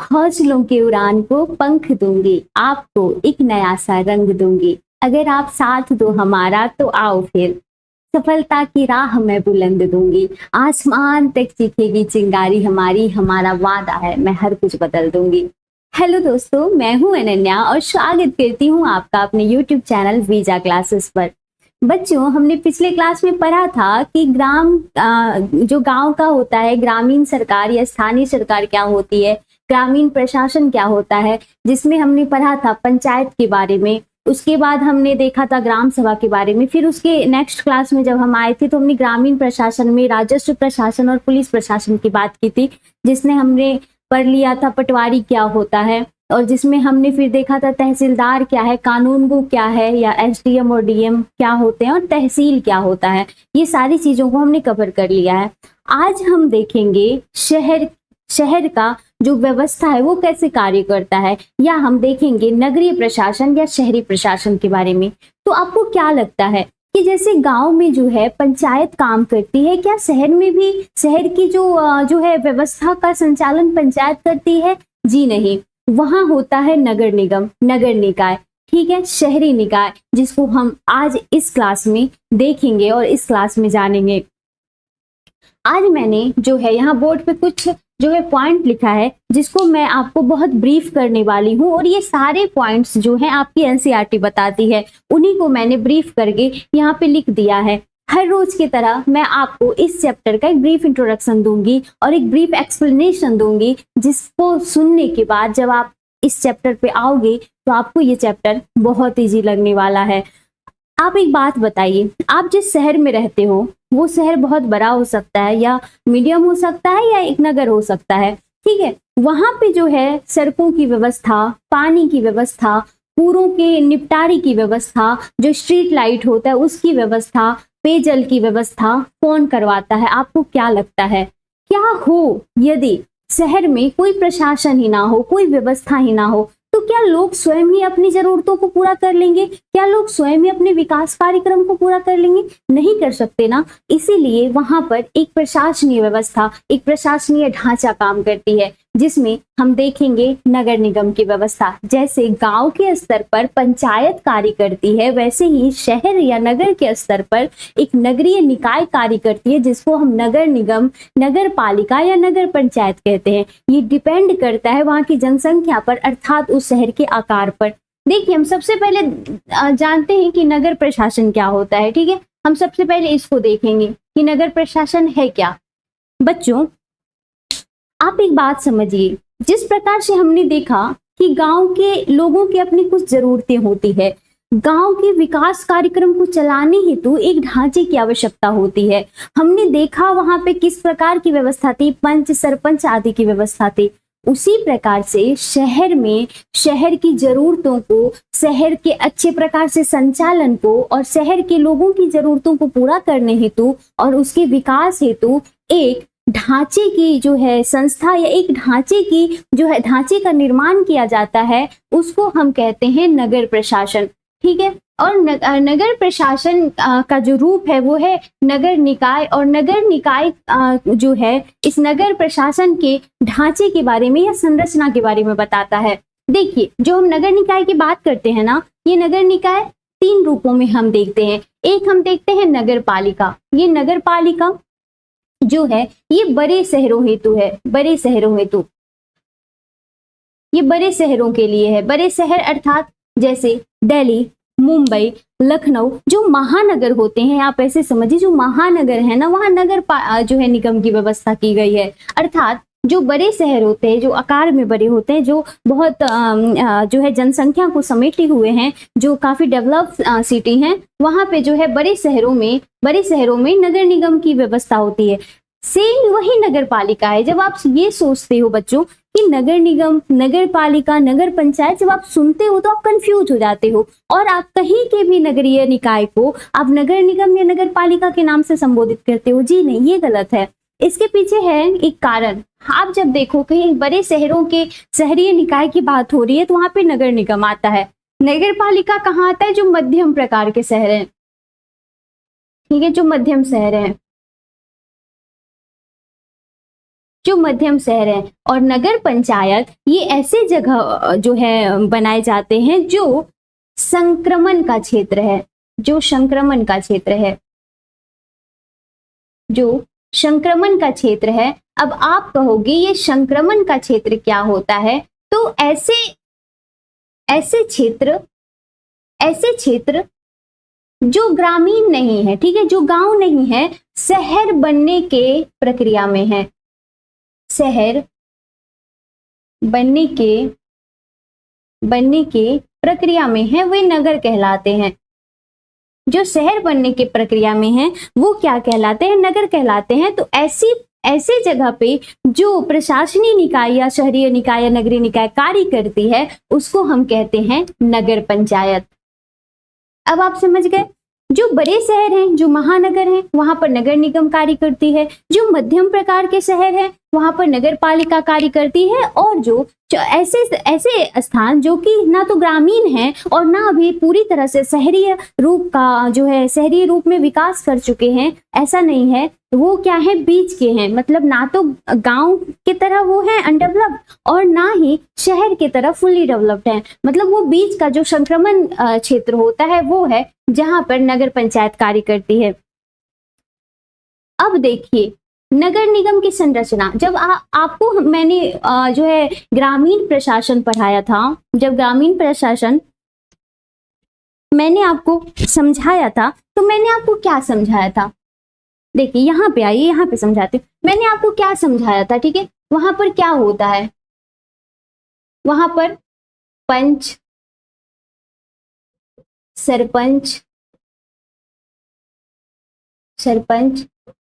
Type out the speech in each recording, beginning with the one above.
हौसलों के उड़ान को पंख दूंगी, आपको एक नया सा रंग दूंगी। अगर आप साथ दो हमारा तो आओ फिर, सफलता की राह मैं बुलंद दूंगी। आसमान तक चीखेगी चिंगारी हमारी, हमारा वादा है मैं हर कुछ बदल दूंगी। हेलो दोस्तों, मैं हूं अनन्या और स्वागत करती हूं आपका अपने यूट्यूब चैनल वीजा क्लासेस पर। बच्चों, हमने पिछले क्लास में पढ़ा था कि जो गांव का होता है, ग्रामीण सरकार या स्थानीय सरकार क्या होती है, ग्रामीण प्रशासन क्या होता है, जिसमें हमने पढ़ा था पंचायत के बारे में। उसके बाद हमने देखा था ग्राम सभा के बारे में। फिर उसके नेक्स्ट क्लास में जब हम आए थे तो हमने ग्रामीण प्रशासन में राजस्व प्रशासन और पुलिस प्रशासन की बात की थी, जिसने हमने पढ़ लिया था पटवारी क्या होता है, और जिसमें हमने फिर देखा था तहसीलदार क्या है, कानूनगो क्या है या एसडीएम और डीएम क्या होते हैं, और तहसील क्या होता है। ये सारी चीजों को हमने कवर कर लिया है। आज हम देखेंगे शहर का जो व्यवस्था है वो कैसे कार्य करता है, या हम देखेंगे नगरीय प्रशासन या शहरी प्रशासन के बारे में। तो आपको क्या लगता है कि जैसे गांव में जो है पंचायत काम करती है, क्या शहर में भी शहर की जो है व्यवस्था का संचालन पंचायत करती है? जी नहीं, वहां होता है नगर निगम, नगर निकाय। ठीक है, शहरी निकाय, जिसको हम आज इस क्लास में देखेंगे और इस क्लास में जानेंगे। आज मैंने जो है यहाँ बोर्ड पे कुछ जो है पॉइंट लिखा है, जिसको मैं आपको बहुत ब्रीफ करने वाली हूँ, और ये सारे पॉइंट्स जो हैं आपकी एनसीईआरटी बताती है, उन्हीं को मैंने ब्रीफ करके यहाँ पे लिख दिया है। हर रोज की तरह मैं आपको इस चैप्टर का एक ब्रीफ इंट्रोडक्शन दूंगी और एक ब्रीफ एक्सप्लेनेशन दूंगी, जिसको सुनने के बाद जब आप इस चैप्टर पे आओगे तो आपको ये चैप्टर बहुत ईजी लगने वाला है। आप एक बात बताइए, आप जिस शहर में रहते हो वो शहर बहुत बड़ा हो सकता है या मीडियम हो सकता है या एक नगर हो सकता है। ठीक है, वहां पे जो है सड़कों की व्यवस्था, पानी की व्यवस्था, कूड़ों के निपटारे की व्यवस्था, जो स्ट्रीट लाइट होता है उसकी व्यवस्था, पेयजल की व्यवस्था कौन करवाता है? आपको क्या लगता है? क्या हो यदि शहर में कोई प्रशासन ही ना हो, कोई व्यवस्था ही ना हो, तो क्या लोग स्वयं ही अपनी जरूरतों को पूरा कर लेंगे? क्या लोग स्वयं ही अपने विकास कार्यक्रम को पूरा कर लेंगे? नहीं कर सकते ना। इसीलिए वहां पर एक प्रशासनीय व्यवस्था, एक प्रशासनीय ढांचा काम करती है, जिसमें हम देखेंगे नगर निगम की व्यवस्था। जैसे गांव के स्तर पर पंचायत कार्य करती है, वैसे ही शहर या नगर के स्तर पर एक नगरीय निकाय कार्य करती है, जिसको हम नगर निगम, नगर पालिका या नगर पंचायत कहते हैं। ये डिपेंड करता है वहां की जनसंख्या पर, अर्थात उस शहर के आकार पर। देखिए, हम सबसे पहले जानते हैं कि नगर प्रशासन क्या होता है। ठीक है, हम सबसे पहले इसको देखेंगे कि नगर प्रशासन है क्या। बच्चों, आप एक बात समझिए, जिस प्रकार से हमने देखा कि गांव के लोगों की अपनी कुछ जरूरतें होती है, गांव के विकास कार्यक्रम को चलाने हेतु एक ढांचे की आवश्यकता होती है। हमने देखा वहां पे किस प्रकार की व्यवस्था थी, पंच सरपंच आदि की व्यवस्था थी। उसी प्रकार से शहर में शहर की जरूरतों को, शहर के अच्छे प्रकार से संचालन को और शहर के लोगों की जरूरतों को पूरा करने हेतु और उसके विकास हेतु एक ढांचे की जो है संस्था या एक ढांचे की जो है ढांचे का निर्माण किया जाता है, उसको हम कहते हैं नगर प्रशासन। ठीक है, और नगर प्रशासन का जो रूप है वो है नगर निकाय, और नगर निकाय जो है इस नगर प्रशासन के ढांचे के बारे में या संरचना के बारे में बताता है। देखिए, जो हम नगर निकाय की बात करते हैं ना, ये नगर निकाय 3 रूपों में हम देखते हैं। एक हम देखते हैं नगर पालिका। ये नगर पालिका जो है ये बड़े शहरों हेतु है, बड़े शहरों हेतु, ये बड़े शहरों के लिए है। बड़े शहर अर्थात जैसे दिल्ली, मुंबई, लखनऊ, जो महानगर होते हैं, आप ऐसे समझिए जो महानगर है ना, वहां जो है निगम की व्यवस्था की गई है। अर्थात जो बड़े शहर होते हैं, जो आकार में बड़े होते हैं, जो बहुत जो है जनसंख्या को समेटे हुए हैं, जो काफी डेवलप सिटी हैं, वहां पे जो है बड़े शहरों में नगर निगम की व्यवस्था होती है। सेम वही नगर पालिका है। जब आप ये सोचते हो बच्चों कि नगर निगम, नगर पालिका, नगर पंचायत, जब आप सुनते हो तो आप कंफ्यूज हो जाते हो, और आप कहीं के भी नगरीय निकाय को आप नगर निगम या नगर पालिका के नाम से संबोधित करते हो। जी नहीं, ये गलत है। इसके पीछे है एक कारण। आप जब देखो कहीं बड़े शहरों के शहरीय निकाय की बात हो रही है तो वहां पे नगर निगम आता है। नगर पालिका कहाँ आता है? जो मध्यम प्रकार के शहर हैं। ठीक है, जो मध्यम शहर हैं। जो मध्यम शहर है। और नगर पंचायत ये ऐसे जगह जो है बनाए जाते हैं जो संक्रमण का क्षेत्र है, जो संक्रमण का क्षेत्र है, जो संक्रमण का क्षेत्र है। अब आप कहोगे ये संक्रमण का क्षेत्र क्या होता है, तो ऐसे क्षेत्र जो ग्रामीण नहीं है, ठीक है, जो गांव नहीं है, शहर बनने के प्रक्रिया में है, शहर बनने के प्रक्रिया में है, वे नगर कहलाते हैं। जो शहर बनने की प्रक्रिया में है वो क्या कहलाते हैं, नगर कहलाते हैं। तो ऐसी जगह पे जो प्रशासनिक निकाय या शहरी निकाय या नगरीय निकाय कार्य करती है उसको हम कहते हैं नगर पंचायत। अब आप समझ गए, जो बड़े शहर हैं, जो महानगर हैं, वहां पर नगर निगम कार्य करती है। जो मध्यम प्रकार के शहर हैं वहां पर नगर पालिका कार्य करती है। और जो ऐसे स्थान जो कि ना तो ग्रामीण है और ना अभी पूरी तरह से शहरी रूप का जो है शहरी रूप में विकास कर चुके हैं, ऐसा नहीं है, वो क्या है, बीच के हैं। मतलब ना तो गांव की तरह वो है अनडेवलप्ड और ना ही शहर की तरह फुल्ली डेवलप्ड है। मतलब वो बीच का जो संक्रमण क्षेत्र होता है वो है जहां पर नगर पंचायत कार्य करती है। अब देखिए नगर निगम की संरचना, जब आपको मैंने जो है ग्रामीण प्रशासन पढ़ाया था, जब ग्रामीण प्रशासन मैंने आपको समझाया था, तो मैंने आपको क्या समझाया था, देखिए यहाँ पे आइए, यहाँ पे समझाती हूँ। मैंने आपको क्या समझाया था, ठीक है, वहां पर क्या होता है, वहां पर पंच, सरपंच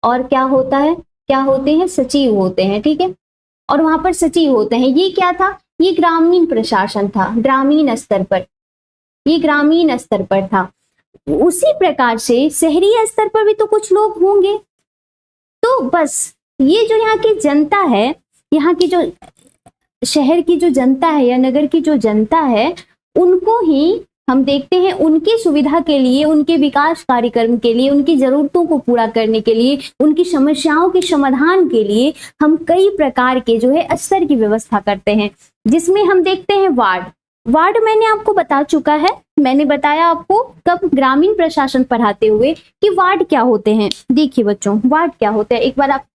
और क्या होता है, क्या होते हैं, सचिव होते हैं, ठीक है। और वहां पर सचिव होते हैं। ये क्या था, ये ग्रामीण प्रशासन था, ग्रामीण स्तर पर, ये ग्रामीण स्तर पर था। उसी प्रकार से शहरी स्तर पर भी तो कुछ लोग होंगे। तो बस ये जो यहाँ की जनता है, यहाँ की जो शहर की जो जनता है या नगर की जो जनता है, उनको ही हम देखते हैं, उनकी सुविधा के लिए, उनके विकास कार्यक्रम के लिए, उनकी जरूरतों को पूरा करने के लिए, उनकी समस्याओं के समाधान के लिए हम कई प्रकार के जो है स्तर की व्यवस्था करते हैं, जिसमें हम देखते हैं वार्ड मैंने आपको बता चुका है, मैंने बताया आपको कब ग्रामीण प्रशासन पढ़ाते हुए कि वार्ड क्या होते हैं। देखिए बच्चों, वार्ड क्या होते हैं, एक बार आप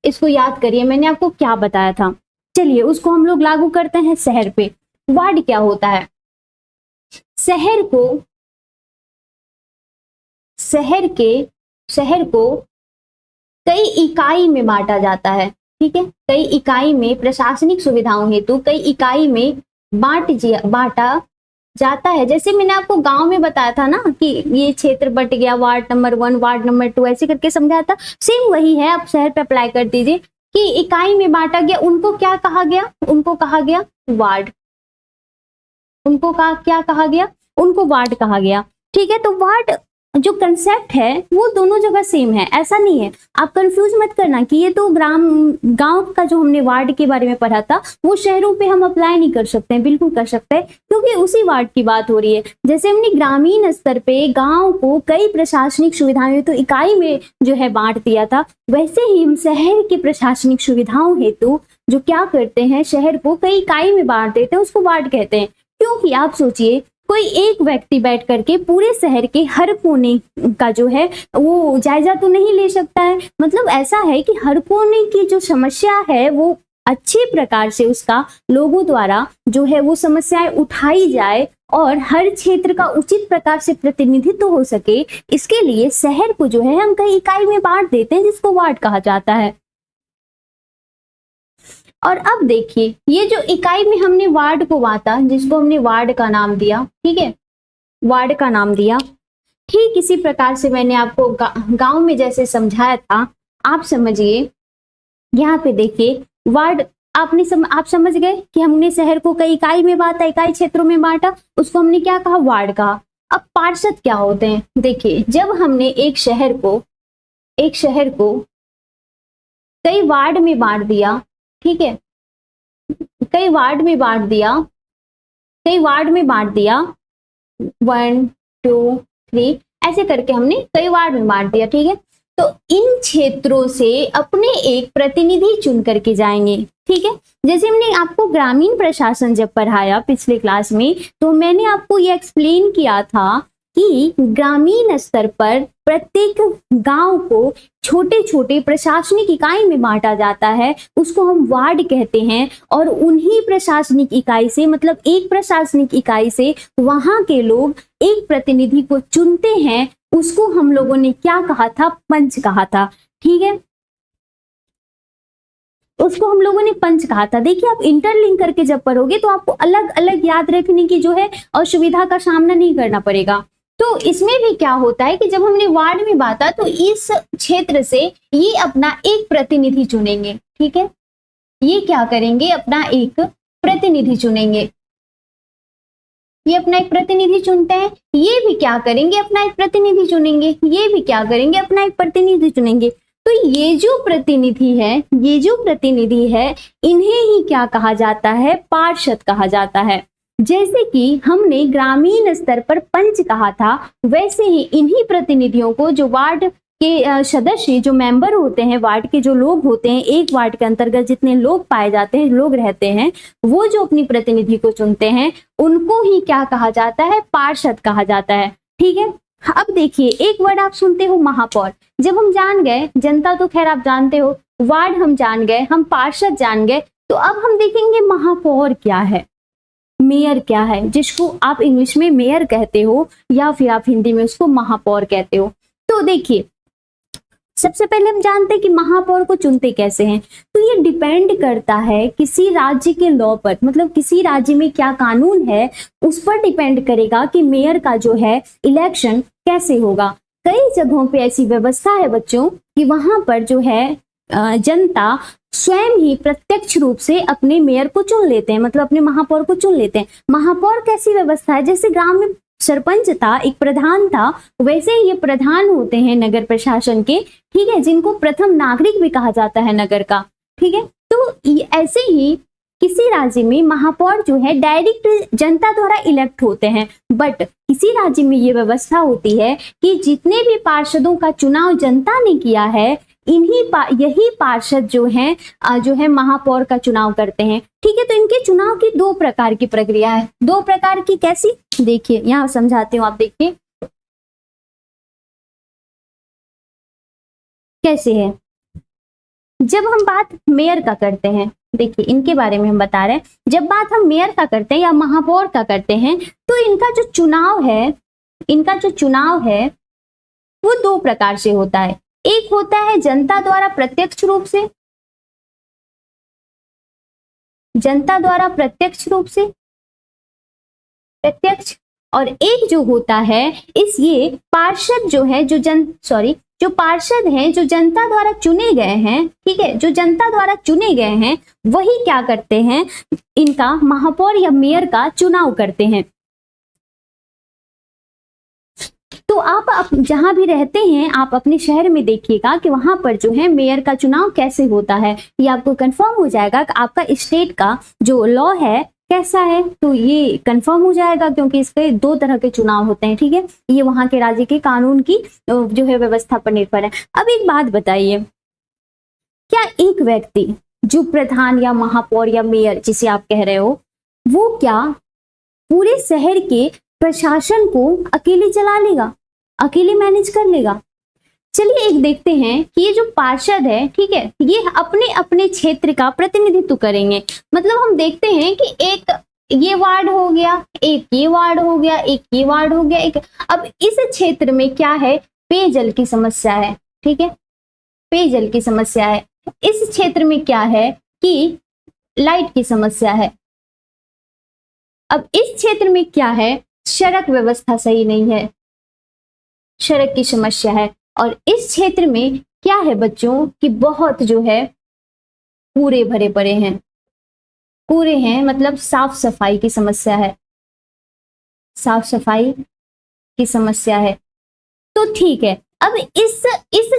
इसको याद करिए, मैंने आपको क्या बताया था। चलिए उसको हम लोग लागू करते हैं शहर पे। वार्ड क्या होता है, शहर को कई इकाई में बांटा जाता है, ठीक है, कई इकाई में प्रशासनिक सुविधाओं हेतु कई इकाई में बांटा जाता है। जैसे मैंने आपको गांव में बताया था ना कि ये क्षेत्र बट गया, वार्ड नंबर 1, वार्ड नंबर 2, ऐसे करके समझाया था, सेम वही है। आप शहर पे अप्लाई कर दीजिए कि इकाई में बांटा गया, उनको क्या कहा गया, उनको कहा गया वार्ड, उनको क्या कहा गया, उनको वार्ड कहा गया, ठीक है। तो वार्ड जो कंसेप्ट है वो दोनों जगह सेम है, ऐसा नहीं है, आप कंफ्यूज मत करना कि ये तो गांव का जो हमने वार्ड के बारे में पढ़ा था वो शहरों पे हम अप्लाई नहीं कर सकते हैं, बिल्कुल कर सकते हैं, क्योंकि उसी वार्ड की बात हो रही है। जैसे हमने ग्रामीण स्तर पे गांव को कई प्रशासनिक सुविधाएं तो इकाई में जो है बांट दिया था, वैसे ही हम शहर की प्रशासनिक सुविधाओं हेतु जो क्या करते हैं, शहर को कई इकाई में बांट देते हैं, उसको वार्ड कहते हैं। क्योंकि आप सोचिए, कोई एक व्यक्ति बैठ करके पूरे शहर के हर कोने का जो है वो जायजा तो नहीं ले सकता है। मतलब ऐसा है कि हर कोने की जो समस्या है वो अच्छे प्रकार से उसका लोगों द्वारा जो है वो समस्याएं उठाई जाए और हर क्षेत्र का उचित प्रकार से प्रतिनिधित्व हो सके, इसके लिए शहर को जो है हम कई इकाई में बांट देते हैं, जिसको वार्ड कहा जाता है। और अब देखिए, ये जो इकाई में हमने वार्ड को बांटा, जिसको हमने वार्ड का नाम दिया, ठीक है, वार्ड का नाम दिया, ठीक इसी प्रकार से मैंने आपको गांव में जैसे समझाया था, आप समझिए। यहाँ पे देखिए वार्ड आप समझ गए कि हमने शहर को कई इकाई में बांटा, इकाई क्षेत्रों में बांटा, उसको हमने क्या कहा, वार्ड कहा। अब पार्षद क्या होते हैं, देखिए जब हमने एक शहर को कई वार्ड में बांट दिया, ठीक है, कई वार्ड में बांट दिया, 1, 2, 3 ऐसे करके हमने कई वार्ड में बांट दिया, ठीक है। तो इन क्षेत्रों से अपने एक प्रतिनिधि चुन करके जाएंगे। ठीक है, जैसे हमने आपको ग्रामीण प्रशासन जब पढ़ाया पिछले क्लास में, तो मैंने आपको ये एक्सप्लेन किया था कि ग्रामीण स्तर पर प्रत्येक गांव को छोटे छोटे प्रशासनिक इकाई में बांटा जाता है, उसको हम वार्ड कहते हैं। और उन्हीं प्रशासनिक इकाई से, मतलब एक प्रशासनिक इकाई से वहां के लोग एक प्रतिनिधि को चुनते हैं, उसको हम लोगों ने क्या कहा था? पंच कहा था। ठीक है, उसको हम लोगों ने पंच कहा था। देखिए, आप इंटरलिंक करके जब पढ़ोगे तो आपको अलग अलग याद रखने की जो है असुविधा का सामना नहीं करना पड़ेगा। तो इसमें भी क्या होता है कि जब हमने वार्ड में बांटा तो इस क्षेत्र से ये अपना एक प्रतिनिधि चुनेंगे। ठीक है, ये क्या करेंगे? अपना एक प्रतिनिधि चुनेंगे। ये अपना एक प्रतिनिधि चुनते हैं, ये भी क्या करेंगे? अपना एक प्रतिनिधि चुनेंगे। ये भी क्या करेंगे? अपना एक प्रतिनिधि चुनेंगे। तो ये जो प्रतिनिधि है, इन्हें ही क्या कहा जाता है? पार्षद कहा जाता है। जैसे कि हमने ग्रामीण स्तर पर पंच कहा था, वैसे ही इन्हीं प्रतिनिधियों को जो वार्ड के सदस्य, जो मेंबर होते हैं, वार्ड के जो लोग होते हैं, एक वार्ड के अंतर्गत जितने लोग पाए जाते हैं, लोग रहते हैं, वो जो अपनी प्रतिनिधि को चुनते हैं, उनको ही क्या कहा जाता है? पार्षद कहा जाता है। ठीक है, अब देखिए, एक वर्ड आप सुनते हो महापौर। जब हम जान गए, जनता तो खैर आप जानते हो, वार्ड हम जान गए, हम पार्षद जान गए, तो अब हम देखेंगे महापौर क्या है, मेयर क्या है, जिसको आप इंग्लिश में मेयर कहते हो या फिर आप हिंदी में उसको महापौर कहते हो। तो देखिए, सबसे पहले हम जानते हैं कि महापौर को चुनते कैसे हैं। तो ये डिपेंड करता है किसी राज्य के लॉ पर, मतलब किसी राज्य में क्या कानून है उस पर डिपेंड करेगा कि मेयर का जो है इलेक्शन कैसे होगा। कई जगहों पे ऐसी व्यवस्था है बच्चों कि वहां पर जो है जनता स्वयं ही प्रत्यक्ष रूप से अपने मेयर को चुन लेते हैं, मतलब अपने महापौर को चुन लेते हैं। महापौर कैसी व्यवस्था है? जैसे गांव में सरपंच था, एक प्रधान था, वैसे ही ये प्रधान होते हैं नगर प्रशासन के। ठीक है, जिनको प्रथम नागरिक भी कहा जाता है नगर का। ठीक है, तो ऐसे ही किसी राज्य में महापौर जो है डायरेक्ट जनता द्वारा इलेक्ट होते हैं, बट किसी राज्य में ये व्यवस्था होती है कि जितने भी पार्षदों का चुनाव जनता ने किया है, यही पार्षद जो है महापौर का चुनाव करते हैं। ठीक है, तो इनके चुनाव की दो प्रकार की प्रक्रिया है। दो प्रकार की कैसी? देखिए, यहां समझाती हूँ, आप देखिए कैसे है। जब हम बात मेयर का करते हैं, देखिए इनके बारे में हम बता रहे हैं, जब बात हम मेयर का करते हैं या महापौर का करते हैं, तो इनका जो चुनाव है वो दो प्रकार से होता है। एक होता है जनता द्वारा प्रत्यक्ष रूप से, प्रत्यक्ष, और एक जो होता है ये पार्षद जो है, जो पार्षद हैं जो जनता द्वारा चुने गए हैं। ठीक है, जो जनता द्वारा चुने गए हैं वही क्या करते हैं? इनका महापौर या मेयर का चुनाव करते हैं। तो आप जहां भी रहते हैं, आप अपने शहर में देखिएगा कि वहां पर जो है मेयर का चुनाव कैसे होता है। ये आपको कंफर्म हो जाएगा कि आपका स्टेट का जो लॉ है कैसा है, तो ये कंफर्म हो जाएगा, क्योंकि इसके दो तरह के चुनाव होते हैं। ठीक है, ये वहां के राज्य के कानून की जो है व्यवस्था पर निर्भर है। अब एक बात बताइए, क्या एक व्यक्ति जो प्रधान या महापौर या मेयर जिसे आप कह रहे हो, वो क्या पूरे शहर के प्रशासन को अकेले चला लेगा, अकेले मैनेज कर लेगा? चलिए एक देखते हैं कि ये जो पार्षद है, ठीक है, ये अपने अपने क्षेत्र का प्रतिनिधित्व करेंगे। मतलब हम देखते हैं कि एक ये वार्ड हो गया, एक ये वार्ड हो गया, एक ये वार्ड हो गया, एक। अब इस क्षेत्र में क्या है? पेयजल की समस्या है। ठीक है, पेयजल की समस्या है। इस क्षेत्र में क्या है कि लाइट की समस्या है। अब इस क्षेत्र में क्या है? सड़क व्यवस्था सही नहीं है, सड़क की समस्या है। और इस क्षेत्र में क्या है बच्चों कि बहुत जो है कूड़े भरे पड़े हैं, कूड़े हैं, मतलब साफ सफाई की समस्या है, साफ सफाई की समस्या है। तो ठीक है, अब इस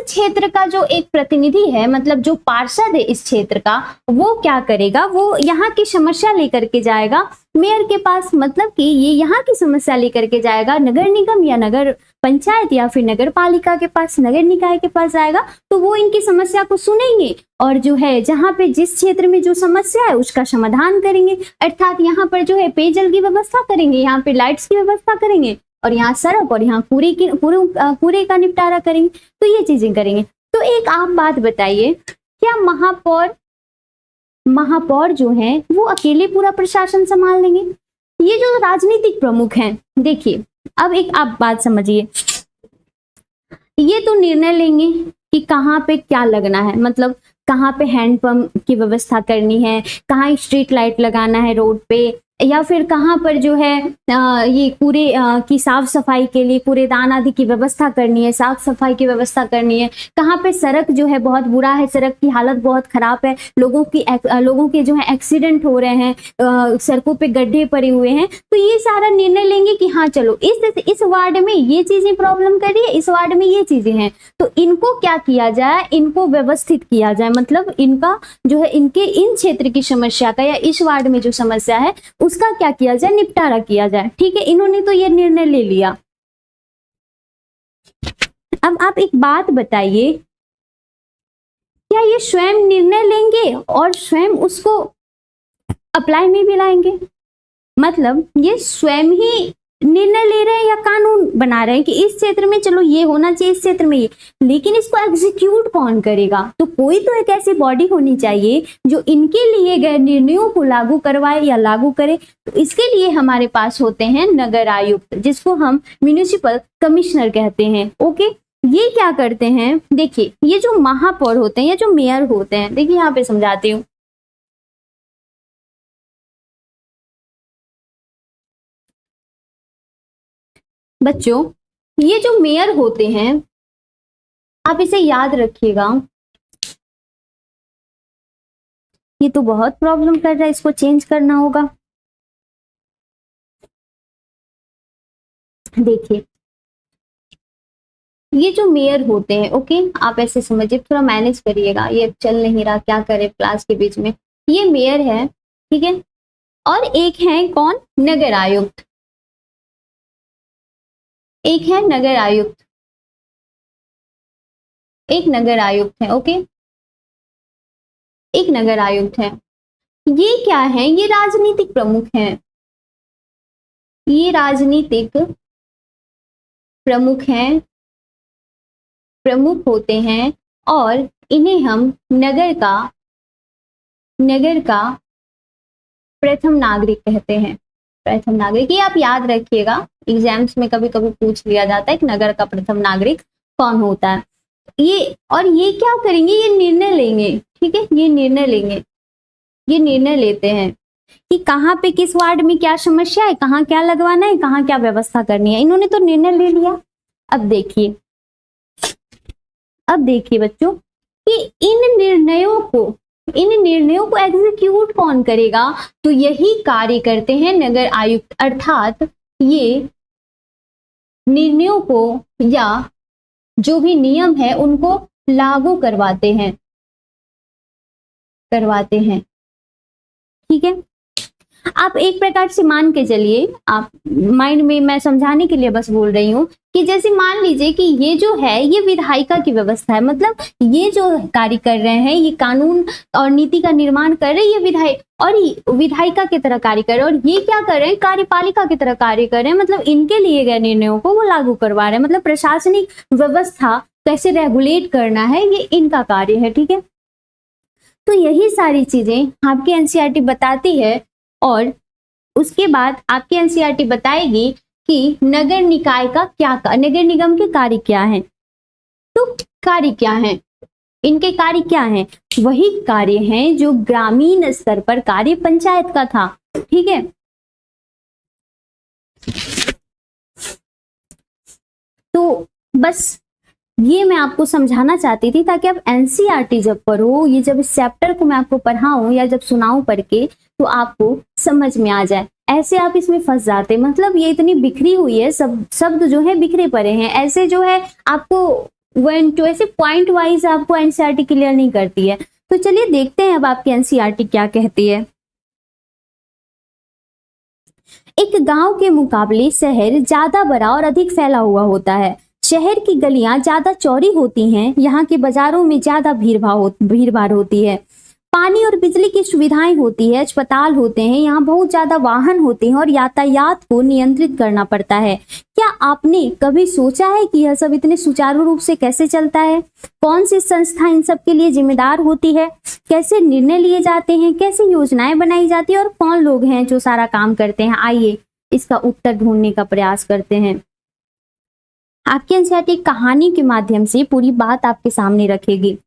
क्षेत्र का जो एक प्रतिनिधि है, मतलब जो पार्षद है इस क्षेत्र का, वो क्या करेगा? वो यहाँ की समस्या लेकर के जाएगा मेयर के पास। मतलब कि ये यहाँ की समस्या लेकर के जाएगा नगर निगम या नगर पंचायत या फिर नगर पालिका के पास, नगर निकाय के पास जाएगा तो वो इनकी समस्या को सुनेंगे और जो है जहाँ पे जिस क्षेत्र में जो समस्या है उसका समाधान करेंगे। अर्थात यहाँ पर जो है पेयजल की व्यवस्था करेंगे, यहाँ पे लाइट्स की व्यवस्था करेंगे और यहाँ सड़क और यहाँ कूड़े का निपटारा करेंगे। तो ये चीजें करेंगे। तो एक आप बात बताइए, क्या महापौर जो है वो अकेले पूरा प्रशासन संभाल लेंगे? ये जो राजनीतिक प्रमुख हैं, देखिए अब एक आप बात समझिए, ये तो निर्णय लेंगे कि कहाँ पे क्या लगना है, मतलब कहाँ पे हैंडपंप की व्यवस्था करनी है, कहाँ स्ट्रीट लाइट लगाना है रोड पे, या फिर कहाँ पर जो है ये कूड़े की साफ सफाई के लिए कूड़ेदान आदि की व्यवस्था करनी है, साफ सफाई की व्यवस्था करनी है, कहाँ पे सड़क जो है बहुत बुरा है, सड़क की हालत बहुत खराब है, लोगों के जो है एक्सीडेंट हो रहे हैं, सड़कों पे गड्ढे पड़े हुए हैं। तो ये सारा निर्णय लेंगे कि हाँ चलो इस वार्ड में ये चीजें प्रॉब्लम कर रही है, इस वार्ड में ये चीजें हैं, तो इनको क्या किया जाए, इनको व्यवस्थित किया जाए, मतलब इनका जो है इनके इन क्षेत्र की समस्या का या इस वार्ड में जो समस्या है उसका क्या किया जाए, निपटारा किया जाए। ठीक है, इन्होंने तो ये निर्णय ले लिया। अब आप एक बात बताइए, क्या ये स्वयं निर्णय लेंगे और स्वयं उसको अप्लाई में भी लाएंगे? मतलब ये स्वयं ही निर्णय ले रहे हैं या कानून बना रहे हैं कि इस क्षेत्र में चलो ये होना चाहिए, इस क्षेत्र में ये, लेकिन इसको एग्जीक्यूट कौन करेगा? तो कोई तो एक ऐसी बॉडी होनी चाहिए जो इनके लिए गए निर्णयों को लागू करवाए या लागू करे। तो इसके लिए हमारे पास होते हैं नगर आयुक्त, जिसको हम म्युनिसिपल कमिश्नर कहते हैं। ओके, ये क्या करते हैं, देखिए ये जो महापौर होते हैं या जो मेयर होते हैं, देखिए यहाँ पे समझाती हूँ। बच्चों, ये जो मेयर होते हैं आप इसे याद रखिएगा, ये तो बहुत प्रॉब्लम कर रहा है, इसको चेंज करना होगा। देखिए ये जो मेयर होते हैं, ओके आप ऐसे समझिए, थोड़ा मैनेज करिएगा, ये चल नहीं रहा, क्या करे क्लास के बीच में। ये मेयर है, ठीक है, और एक है कौन, नगर आयुक्त, एक है नगर आयुक्त, एक नगर आयुक्त है। ओके, एक नगर आयुक्त है। ये क्या है, ये राजनीतिक प्रमुख हैं, ये राजनीतिक प्रमुख हैं, प्रमुख होते हैं और इन्हें हम नगर का प्रथम नागरिक कहते हैं। प्रथम नागरिक, ये आप याद रखिएगा, एग्जाम्स में कभी कभी पूछ लिया जाता है कि नगर का प्रथम नागरिक कौन होता है। ये और ये क्या करेंगे, ये निर्णय लेंगे, ठीक है, ये निर्णय लेंगे, ये निर्णय लेते हैं कि कहाँ पे किस वार्ड में क्या समस्या है, कहाँ क्या लगवाना है, कहाँ क्या व्यवस्था करनी है। इन्होंने तो निर्णय ले लिया। अब देखिए बच्चों कि इन निर्णयों को एग्जीक्यूट कौन करेगा, तो यही कार्य करते हैं नगर आयुक्त, अर्थात ये निर्णयों को या जो भी नियम है उनको लागू करवाते हैं, ठीक है। आप एक प्रकार से मान के चलिए, आप माइंड में, मैं समझाने के लिए बस बोल रही हूँ कि जैसे मान लीजिए कि ये जो है ये विधायिका की व्यवस्था है, मतलब ये जो कार्य कर रहे हैं, ये कानून और नीति का निर्माण कर रहे हैं, ये विधायिका की तरह कार्य कर रहे हैं, और ये क्या कर रहे हैं, कार्यपालिका की तरह कार्य कर रहे हैं, मतलब इनके लिए गए निर्णयों को वो लागू करवा रहे हैं, मतलब प्रशासनिक व्यवस्था कैसे रेगुलेट करना है ये इनका कार्य है, ठीक है। तो यही सारी चीजें आपकी एनसीईआरटी बताती है, और उसके बाद आपकी एनसीईआरटी बताएगी कि नगर निकाय का नगर निगम के कार्य क्या हैं। तो कार्य क्या हैं, इनके कार्य क्या हैं, वही कार्य हैं जो ग्रामीण स्तर पर कार्य पंचायत का था, ठीक है। तो बस ये मैं आपको समझाना चाहती थी ताकि आप एनसीईआरटी जब पढ़ो, ये जब इस चैप्टर को मैं आपको पढ़ाऊं या जब सुनाऊं पढ़ के, तो आपको समझ में आ जाए। ऐसे आप इसमें फंस जाते, मतलब ये इतनी बिखरी हुई है, सब शब्द जो है बिखरे पड़े हैं, ऐसे जो है आपको वन टू ऐसे पॉइंट वाइज आपको एनसीईआरटी क्लियर नहीं करती है। तो चलिए देखते हैं अब आपकी एनसीईआरटी क्या कहती है। एक गांव के मुकाबले शहर ज्यादा बड़ा और अधिक फैला हुआ होता है। शहर की गलियां ज्यादा चौड़ी होती हैं, यहाँ के बाजारों में ज्यादा भीड़ भाड़ होती है, पानी और बिजली की सुविधाएं होती है, अस्पताल होते हैं, यहाँ बहुत ज्यादा वाहन होते हैं और यातायात को नियंत्रित करना पड़ता है। क्या आपने कभी सोचा है कि यह सब इतने सुचारू रूप से कैसे चलता है? कौन सी संस्था इन सब के लिए जिम्मेदार होती है? कैसे निर्णय लिए जाते हैं? कैसे योजनाएं बनाई जाती है? और कौन लोग हैं जो सारा काम करते हैं? आइए इसका उत्तर ढूंढने का प्रयास करते हैं। आपकी एनसीईआरटी कहानी के माध्यम से पूरी बात आपके सामने रखेगी।